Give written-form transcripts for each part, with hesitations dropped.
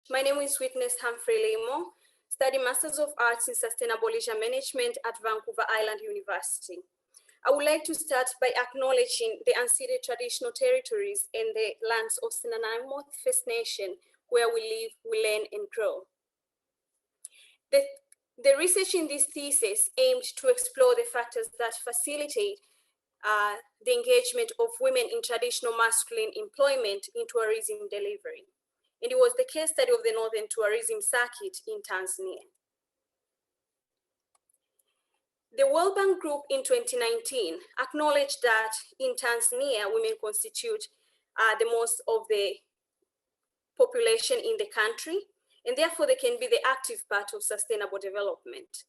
My name is Witness Humphrey Lyimo, study Masters of Arts in Sustainable Leisure Management at Vancouver Island University. I would like to start by acknowledging the unceded traditional territories and the lands of Sinanamo First Nation, where we live, we learn, and grow. The research in this thesis aimed to explore the factors that facilitate the engagement of women in traditional masculine employment in tourism delivery. And it was the case study of the Northern Tourism Circuit in Tanzania. The World Bank Group in 2019 acknowledged that in Tanzania, women constitute the most of the population in the country, and therefore they can be the active part of sustainable development.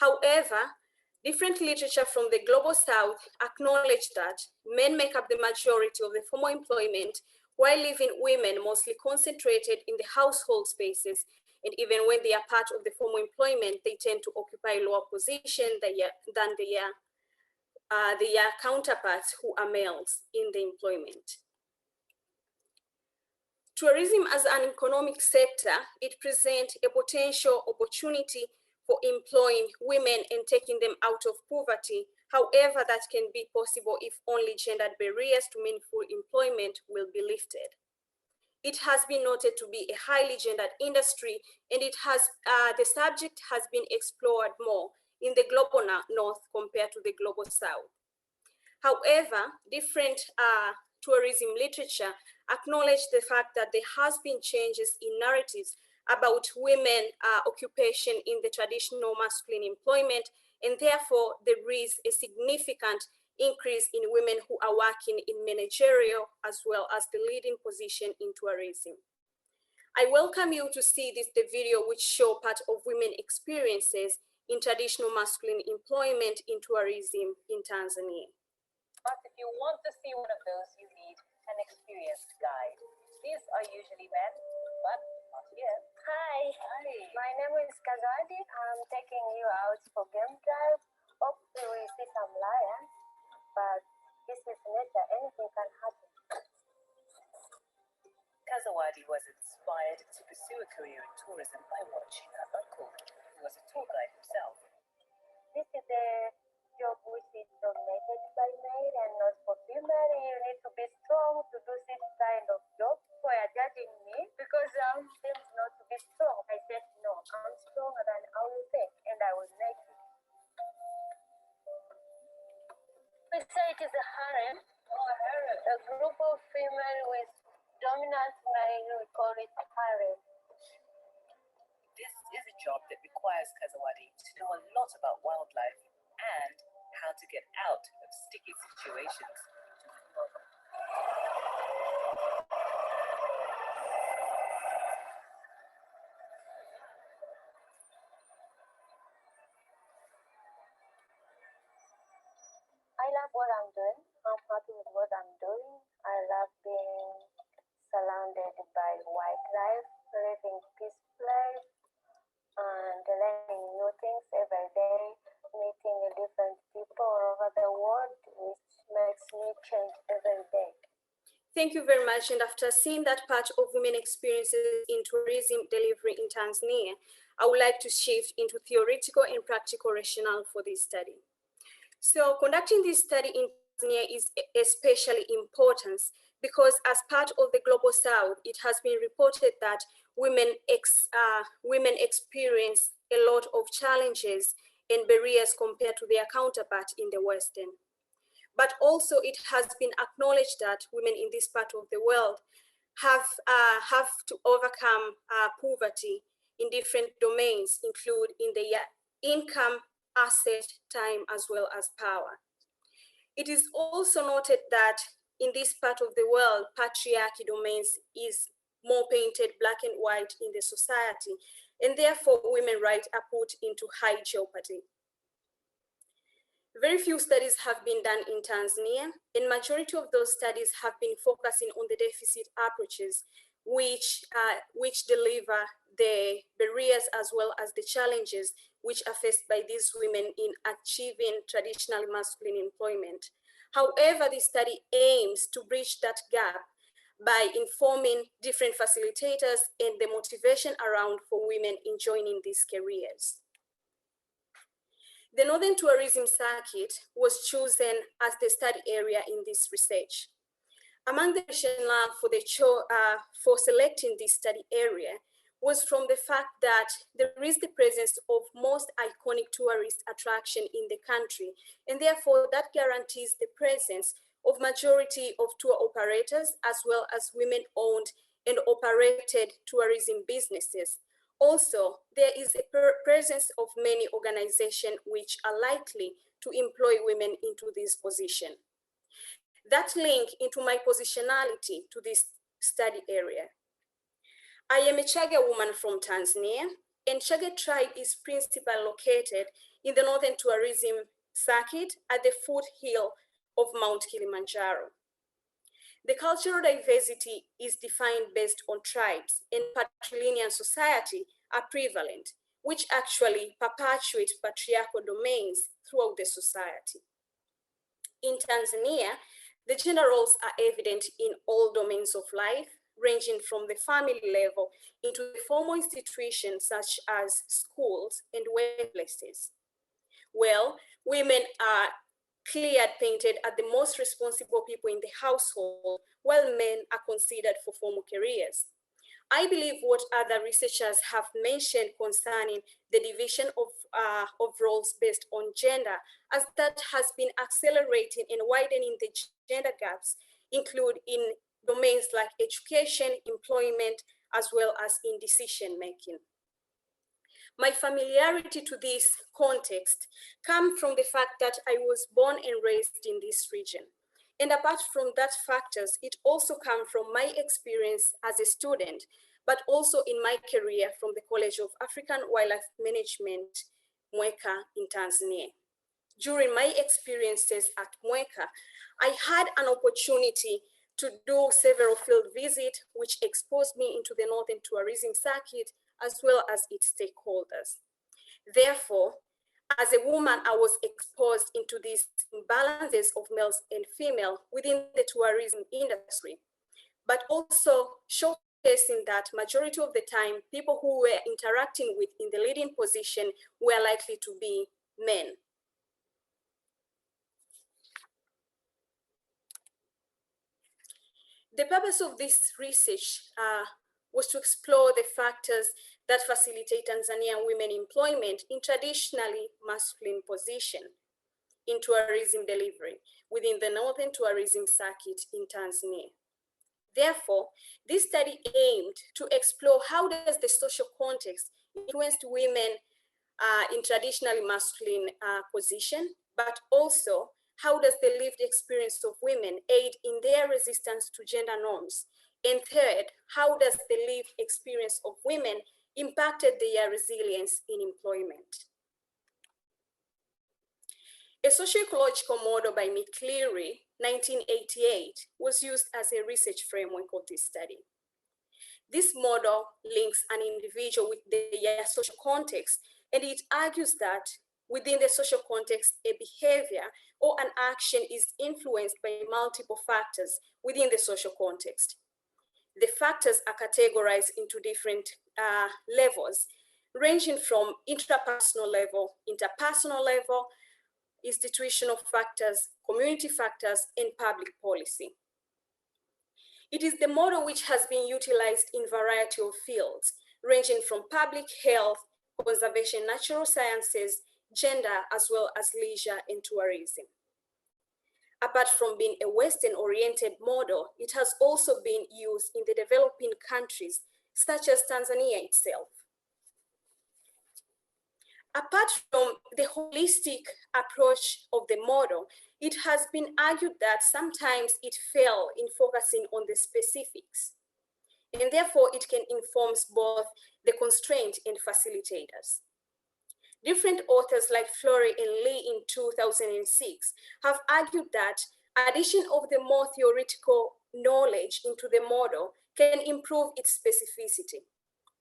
However, different literature from the Global South acknowledge that men make up the majority of the formal employment, while leaving women mostly concentrated in the household spaces, and even when they are part of the formal employment, they tend to occupy lower position than their counterparts who are males in the employment. Tourism as an economic sector, it presents a potential opportunity for employing women and taking them out of poverty. However, that can be possible if only gendered barriers to meaningful employment will be lifted. It has been noted to be a highly gendered industry, and it has the subject has been explored more in the global north compared to the global south. However, different tourism literature acknowledge the fact that there has been changes in narratives about women occupation in the traditional masculine employment, and therefore there is a significant increase in women who are working in managerial as well as the leading position in tourism. I welcome you to see the video which show part of women experiences in traditional masculine employment in tourism in Tanzania. But if you want to see one of those, you need an experienced guide. These are usually men, but not here. Hi. Hi. My name is Kazadi. I'm taking you out for game drive. Hopefully we see some lions, but this is nature. Anything can happen. Kazawadi was inspired to pursue a career in tourism by watching her uncle, who was a tour guide himself. This is a job which is dominated by male and not for female. You need to be strong to do this kind of job. So you're judging me because I seem not to be strong. I said no, I'm stronger than I will think, and I will make it. We say it is a harem. Oh, a harem. A group of female with dominant male, we call it harem. This is a job that requires Kazawadi to know a lot about wildlife and how to get out of sticky situations. I love what I'm doing. I'm happy with what I'm doing. I love being surrounded by wildlife, living peacefully, and learning new things every day, meeting different people all over the world, which makes me change every day. Thank you very much. And after seeing that part of women experiences in tourism delivery in Tanzania, I would like to shift into theoretical and practical rationale for this study. So conducting this study in Tanzania is especially important because as part of the Global South, it has been reported that women experience a lot of challenges and barriers compared to their counterpart in the Western. But also it has been acknowledged that women in this part of the world have to overcome poverty in different domains, including in their income, asset, time, as well as power. It is also noted that in this part of the world, patriarchy domains is more painted black and white in the society, and therefore women's rights are put into high jeopardy. Very few studies have been done in Tanzania, and majority of those studies have been focusing on the deficit approaches, which deliver the barriers as well as the challenges which are faced by these women in achieving traditionally masculine employment. However, this study aims to bridge that gap by informing different facilitators and the motivation around for women in joining these careers. The Northern Tourism Circuit was chosen as the study area in this research. Among the rationale for selecting this study area was from the fact that there is the presence of most iconic tourist attraction in the country, and therefore that guarantees the presence of majority of tour operators as well as women-owned and operated tourism businesses. Also, there is a presence of many organizations which are likely to employ women into this position. That link into my positionality to this study area. I am a Chaga woman from Tanzania, and Chaga tribe is principally located in the Northern Tourism Circuit at the foothill of Mount Kilimanjaro. The cultural diversity is defined based on tribes, and patrilineal society are prevalent, which actually perpetuate patriarchal domains throughout the society. In Tanzania, the gender roles are evident in all domains of life, ranging from the family level into the formal institutions such as schools and workplaces. Well, women are clearly painted as the most responsible people in the household, while men are considered for formal careers. I believe what other researchers have mentioned concerning the division of roles based on gender, as that has been accelerating and widening the gender gaps, include in domains like education, employment, as well as in decision making. My familiarity to this context comes from the fact that I was born and raised in this region. And apart from that factors, it also comes from my experience as a student, but also in my career from the College of African Wildlife Management, Mweka in Tanzania. During my experiences at Mweka, I had an opportunity to do several field visits, which exposed me into the Northern Tourism Circuit, as well as its stakeholders. Therefore, as a woman, I was exposed into these imbalances of males and female within the tourism industry, but also showcasing that majority of the time, people who were interacting with in the leading position were likely to be men. The purpose of this research was to explore the factors that facilitate Tanzanian women employment in traditionally masculine position in tourism delivery within the Northern Tourism Circuit in Tanzania. Therefore, this study aimed to explore how does the social context influence women in traditionally masculine position, but also how does the lived experience of women aid in their resistance to gender norms? And third, how does the lived experience of women impacted their resilience in employment? A socioecological model by Cleary, 1988, was used as a research framework of this study. This model links an individual with their social context, and it argues that within the social context, a behavior or an action is influenced by multiple factors within the social context. The factors are categorized into different levels, ranging from intrapersonal level, interpersonal level, institutional factors, community factors, and public policy. It is the model which has been utilized in a variety of fields, ranging from public health, conservation, natural sciences, gender, as well as leisure and tourism. Apart from being a Western-oriented model, it has also been used in the developing countries, such as Tanzania itself. Apart from the holistic approach of the model, it has been argued that sometimes it fails in focusing on the specifics, and therefore it can inform both the constraint and facilitators. Different authors like Flory and Lee in 2006 have argued that addition of the more theoretical knowledge into the model can improve its specificity.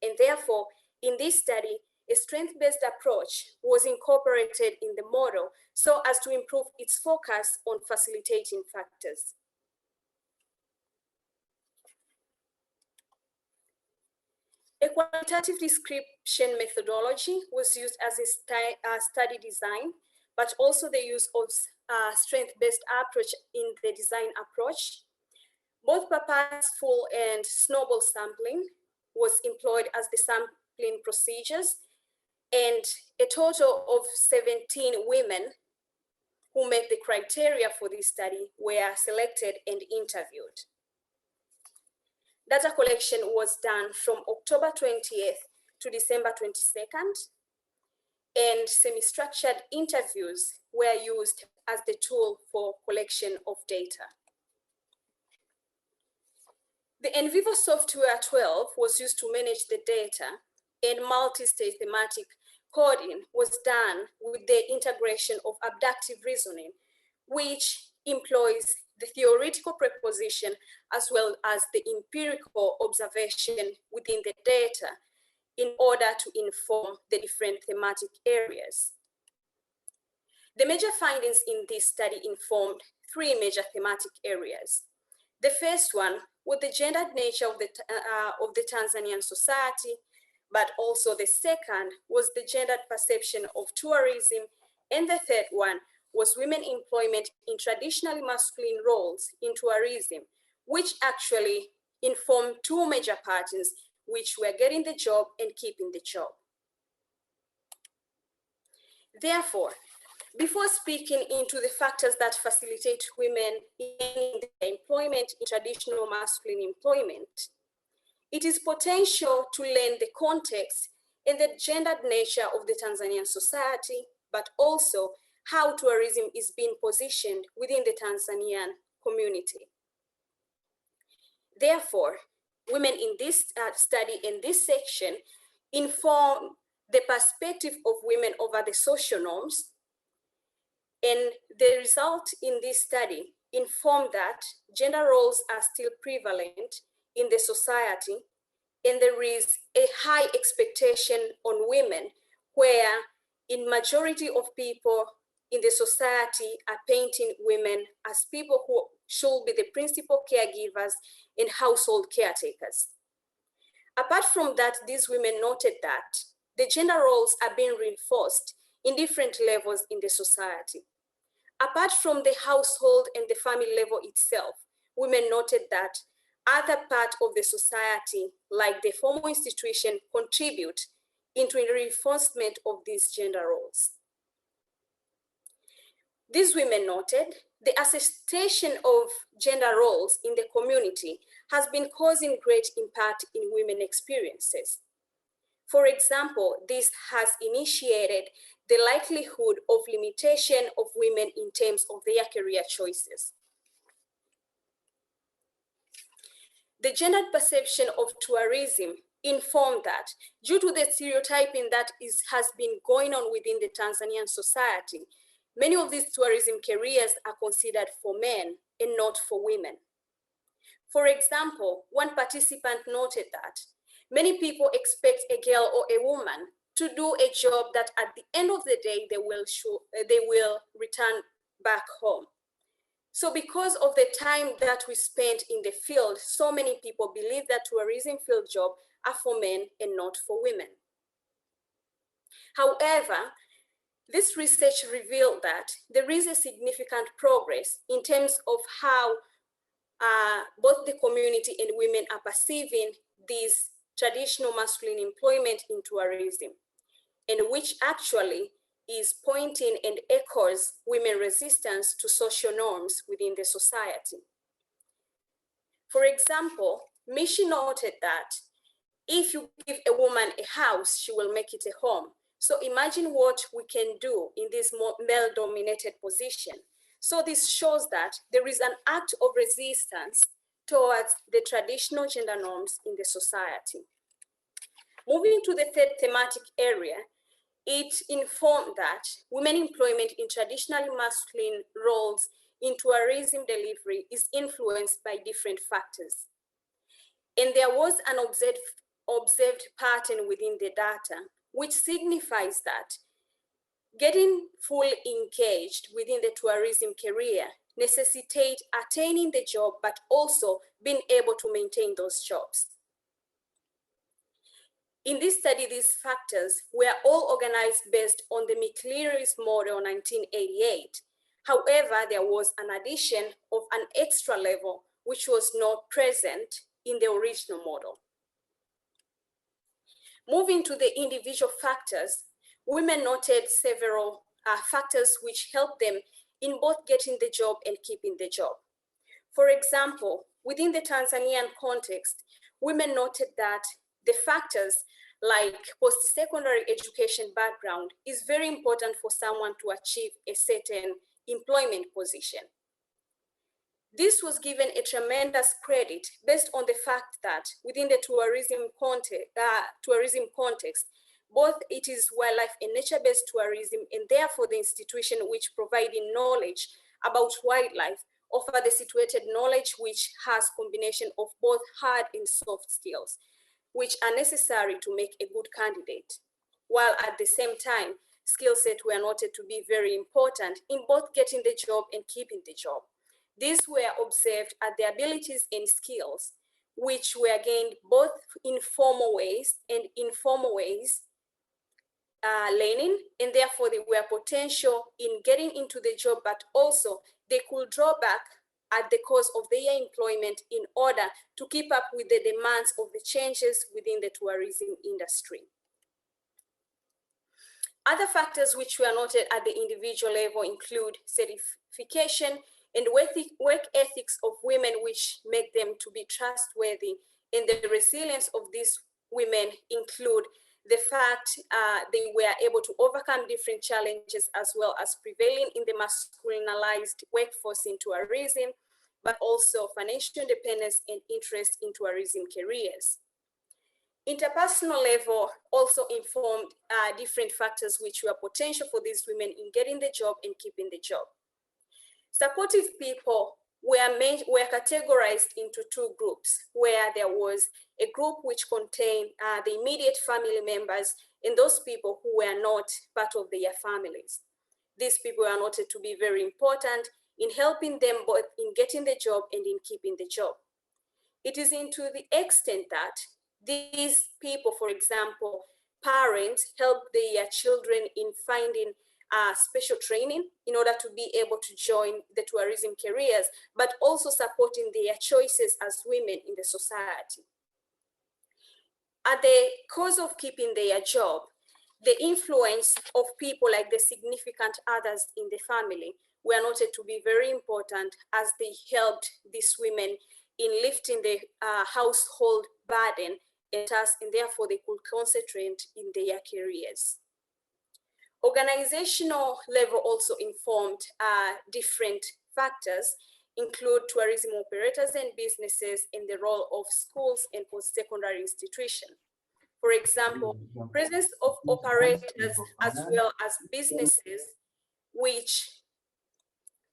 And therefore, in this study, a strength-based approach was incorporated in the model so as to improve its focus on facilitating factors. A qualitative description methodology was used as a study design, but also the use of strength-based approach in the design approach. Both purposeful and snowball sampling was employed as the sampling procedures, and a total of 17 women who met the criteria for this study were selected and interviewed. Data collection was done from October 20th to December 22nd, and semi-structured interviews were used as the tool for collection of data. The NVivo software 12 was used to manage the data, and multi-stage thematic coding was done with the integration of abductive reasoning, which employs the theoretical preposition as well as the empirical observation within the data in order to inform the different thematic areas. The major findings in this study informed three major thematic areas. The first one was the gendered nature of the Tanzanian society, but also the second was the gendered perception of tourism, and the third one was women employment in traditionally masculine roles in tourism, which actually informed two major patterns, which were getting the job and keeping the job. Therefore, before speaking into the factors that facilitate women in employment in traditional masculine employment, it is potential to learn the context and the gendered nature of the Tanzanian society, but also how tourism is being positioned within the Tanzanian community. Therefore, women in this study in this section inform the perspective of women over the social norms, and the result in this study informed that gender roles are still prevalent in the society, and there is a high expectation on women, where in majority of people in the society are painting women as people who should be the principal caregivers and household caretakers. Apart from that, these women noted that the gender roles are being reinforced in different levels in the society. Apart from the household and the family level itself, women noted that other parts of the society, like the formal institution, contribute into the reinforcement of these gender roles. These women noted the attestation of gender roles in the community has been causing great impact in women's experiences. For example, this has initiated the likelihood of limitation of women in terms of their career choices. The gendered perception of tourism informed that due to the stereotyping that has been going on within the Tanzanian society, many of these tourism careers are considered for men and not for women. For example, one participant noted that many people expect a girl or a woman to do a job that at the end of the day, they will return back home. So because of the time that we spent in the field, so many people believe that tourism field jobs are for men and not for women. However, this research revealed that there is a significant progress in terms of how both the community and women are perceiving this traditional masculine employment in tourism, and which actually is pointing and echoes women's resistance to social norms within the society. For example, Mishi noted that if you give a woman a house, she will make it a home. So imagine what we can do in this male-dominated position. So this shows that there is an act of resistance towards the traditional gender norms in the society. Moving to the third thematic area, it informed that women employment in traditionally masculine roles in tourism delivery is influenced by different factors. And there was an observed pattern within the data, which signifies that getting fully engaged within the tourism career necessitates attaining the job, but also being able to maintain those jobs. In this study, these factors were all organized based on the McCleary's model 1988. However, there was an addition of an extra level which was not present in the original model. Moving to the individual factors, women noted several factors which helped them in both getting the job and keeping the job. For example, within the Tanzanian context, women noted that the factors like post-secondary education background is very important for someone to achieve a certain employment position. This was given a tremendous credit based on the fact that within the tourism context, both it is wildlife and nature-based tourism, and therefore the institution which providing knowledge about wildlife offer the situated knowledge which has combination of both hard and soft skills, which are necessary to make a good candidate, while at the same time, skill sets were noted to be very important in both getting the job and keeping the job. These were observed as the abilities and skills, which were gained both in formal ways and informal ways, learning, and therefore they were potential in getting into the job, but also they could draw back at the cost of their employment in order to keep up with the demands of the changes within the tourism industry. Other factors which were noted at the individual level include certification and work ethics of women, which make them to be trustworthy. And the resilience of these women include the fact they were able to overcome different challenges as well as prevailing in the masculinized workforce in tourism, but also financial independence and interest in tourism careers. Interpersonal level also informed different factors which were potential for these women in getting the job and keeping the job. Supportive people were categorized into two groups, where there was a group which contained the immediate family members and those people who were not part of their families. These people are noted to be very important in helping them both in getting the job and in keeping the job. It is into the extent that these people, for example, parents help their children in finding special training in order to be able to join the tourism careers, but also supporting their choices as women in the society. At the cause of keeping their job, the influence of people like the significant others in the family were noted to be very important, as they helped these women in lifting the household burden and tasks, and therefore they could concentrate in their careers. Organizational level also informed different factors, include tourism operators and businesses in the role of schools and post-secondary institutions. For example, presence of operators as well as businesses,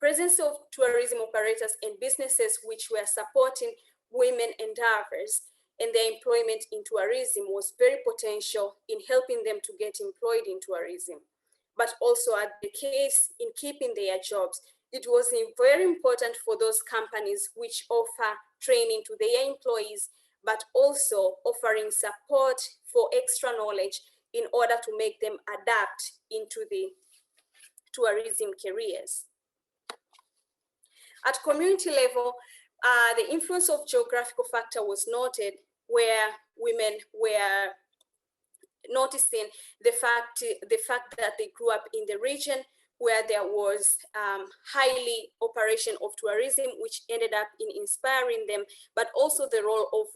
presence of tourism operators and businesses which were supporting women endeavors and their employment in tourism was very potential in helping them to get employed in tourism. But also at the case in keeping their jobs, it was very important for those companies which offer training to their employees, but also offering support for extra knowledge in order to make them adapt into the tourism careers. At community level, the influence of geographical factor was noted, where women were noticing the fact that they grew up in the region where there was highly operation of tourism, which ended up in inspiring them, but also the role of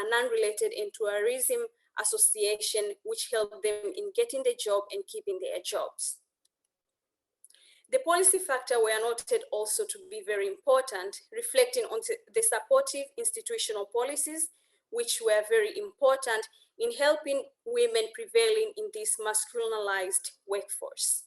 non-related and tourism association, which helped them in getting the job and keeping their jobs. The policy factor were noted also to be very important, reflecting on the supportive institutional policies, which were very important in helping women prevailing in this masculinized workforce.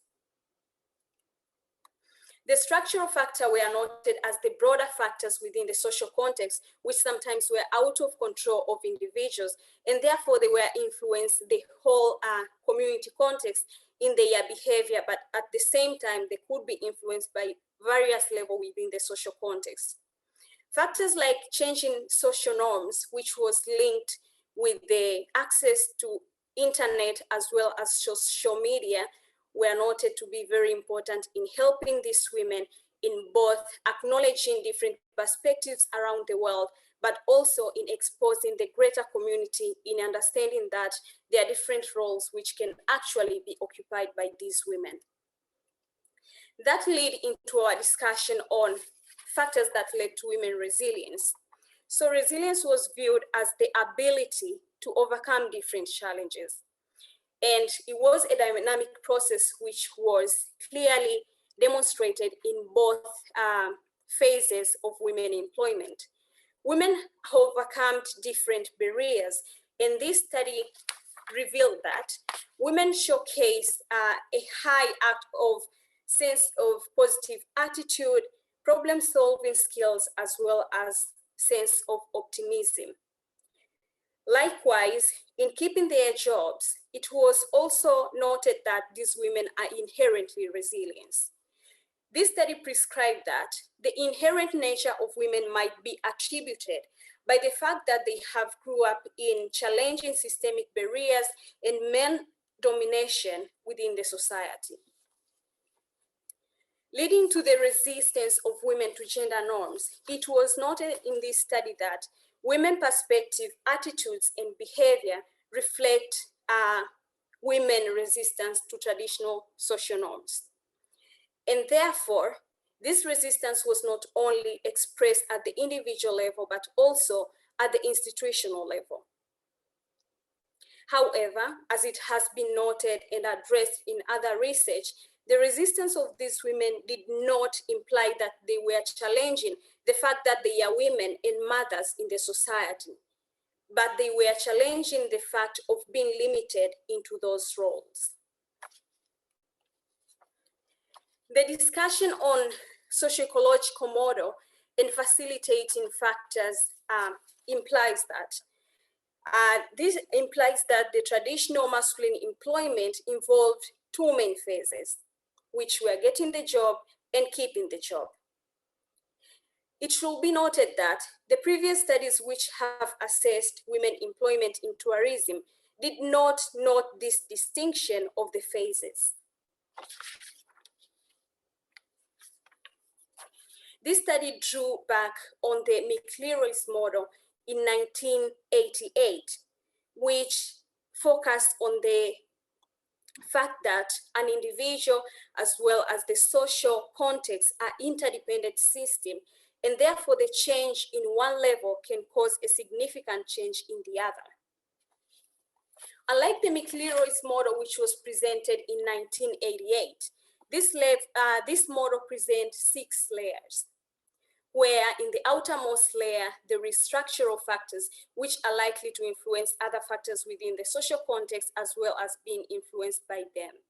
The structural factor were noted as the broader factors within the social context, which sometimes were out of control of individuals, and therefore they were influenced the whole community context in their behavior, but at the same time, they could be influenced by various levels within the social context. Factors like changing social norms, which was linked with the access to internet as well as social media were noted to be very important in helping these women in both acknowledging different perspectives around the world, but also in exposing the greater community in understanding that there are different roles which can actually be occupied by these women. That led into our discussion on factors that led to women resilience. So resilience was viewed as the ability to overcome different challenges. And it was a dynamic process which was clearly demonstrated in both phases of women employment. Women overcome different barriers, and this study revealed that women showcase a high act of sense of positive attitude, problem-solving skills, as well as sense of optimism. Likewise, in keeping their jobs, it was also noted that these women are inherently resilient. This study prescribed that the inherent nature of women might be attributed by the fact that they have grew up in challenging systemic barriers and men domination within the society. Leading to the resistance of women to gender norms, it was noted in this study that women perspective, attitudes, and behavior reflect women resistance to traditional social norms. And therefore, this resistance was not only expressed at the individual level, but also at the institutional level. However, as it has been noted and addressed in other research, the resistance of these women did not imply that they were challenging the fact that they are women and mothers in the society, but they were challenging the fact of being limited into those roles. The discussion on socioecological model and facilitating factors implies that this implies that the traditional masculine employment involved two main phases, which were getting the job and keeping the job. It should be noted that the previous studies which have assessed women employment in tourism did not note this distinction of the phases. This study drew back on the McLeroy's model in 1988, which focused on the fact that an individual as well as the social context are interdependent systems, and therefore the change in one level can cause a significant change in the other. Unlike the McLeroy's model, which was presented in 1988, this model presents 6 layers, where in the outermost layer, there is structural factors which are likely to influence other factors within the social context as well as being influenced by them.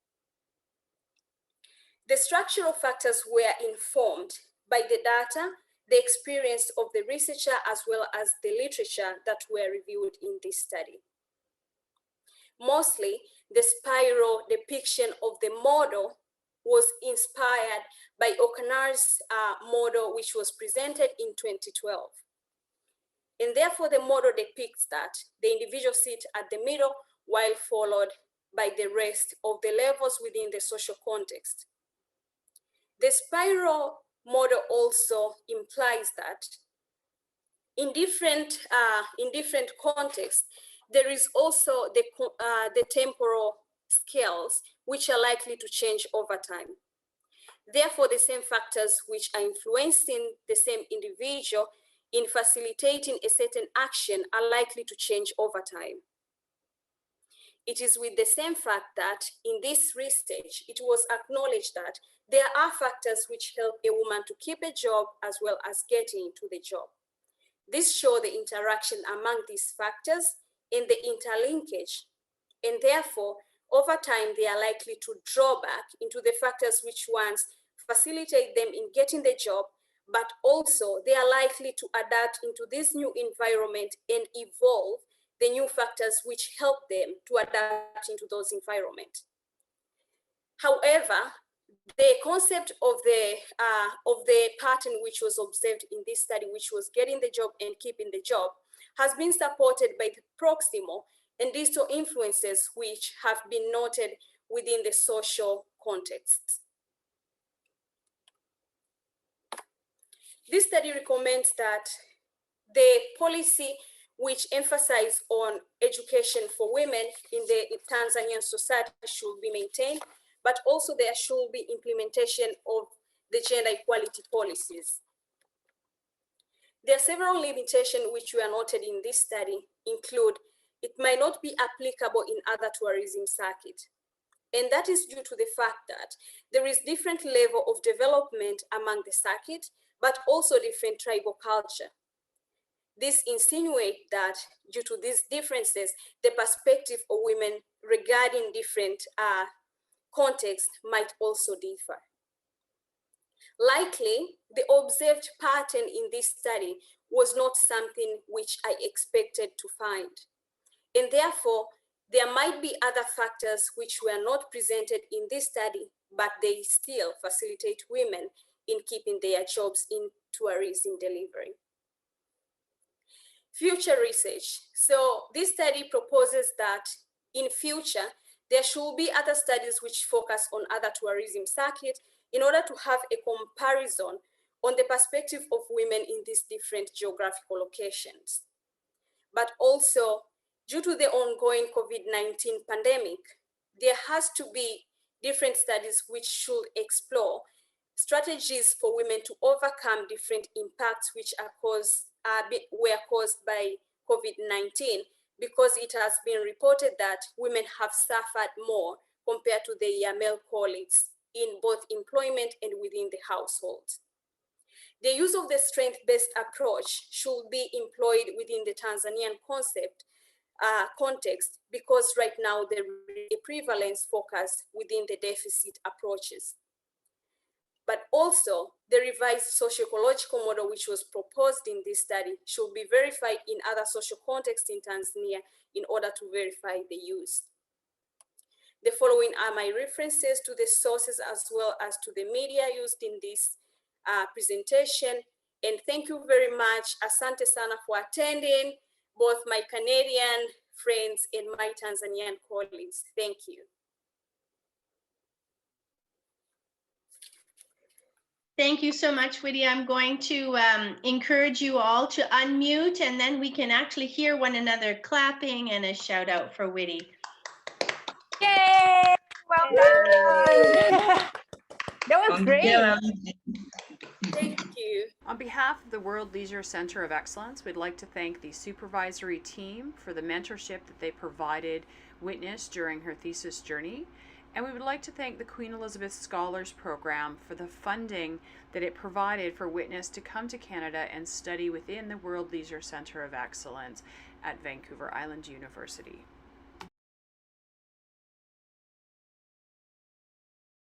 The structural factors were informed by the data, the experience of the researcher, as well as the literature that were reviewed in this study. Mostly, the spiral depiction of the model was inspired by O'Connor's model, which was presented in 2012. And therefore, the model depicts that the individual sits at the middle while followed by the rest of the levels within the social context. The spiral model also implies that in different contexts, there is also the temporal scales, which are likely to change over time. Therefore, the same factors which are influencing the same individual in facilitating a certain action are likely to change over time. It is with the same fact that in this research, it was acknowledged that there are factors which help a woman to keep a job as well as getting into the job. This shows the interaction among these factors and the interlinkage, and therefore, over time, they are likely to draw back into the factors which once facilitate them in getting the job, but also they are likely to adapt into this new environment and evolve the new factors which help them to adapt into those environments. However, the concept of the pattern which was observed in this study, which was getting the job and keeping the job, has been supported by the proximal and digital influences which have been noted within the social context. This study recommends that the policy which emphasize on education for women in the Tanzanian society should be maintained, but also there should be implementation of the gender equality policies. There are several limitations which were noted in this study, include it might not be applicable in other tourism circuits. And that is due to the fact that there is different level of development among the circuit, but also different tribal culture. This insinuates that due to these differences, the perspective of women regarding different contexts might also differ. Likely, the observed pattern in this study was not something which I expected to find. And therefore, there might be other factors which were not presented in this study, but they still facilitate women in keeping their jobs in tourism delivery. Future research. So this study proposes that in future, there should be other studies which focus on other tourism circuits in order to have a comparison on the perspective of women in these different geographical locations. But also, due to the ongoing COVID-19 pandemic, there has to be different studies which should explore strategies for women to overcome different impacts which were caused by COVID-19, because it has been reported that women have suffered more compared to their male colleagues in both employment and within the household. The use of the strength-based approach should be employed within the Tanzanian context, because right now there is a prevalence focus within the deficit approaches. But also, the revised socioecological model which was proposed in this study should be verified in other social contexts in Tanzania in order to verify the use. The following are my references to the sources as well as to the media used in this presentation. And thank you very much, Asante Sana, for attending, both my Canadian friends and my Tanzanian colleagues. Thank you. Thank you so much, Whitty. I'm going to encourage you all to unmute, and then we can actually hear one another clapping, and a shout out for Whitty. Yay! Well done! That was great. Thank you. On behalf of the World Leisure Center of Excellence, we'd like to thank the supervisory team for the mentorship that they provided Witness during her thesis journey. And we would like to thank the Queen Elizabeth Scholars Program for the funding that it provided for Witness to come to Canada and study within the World Leisure Center of Excellence at Vancouver Island University.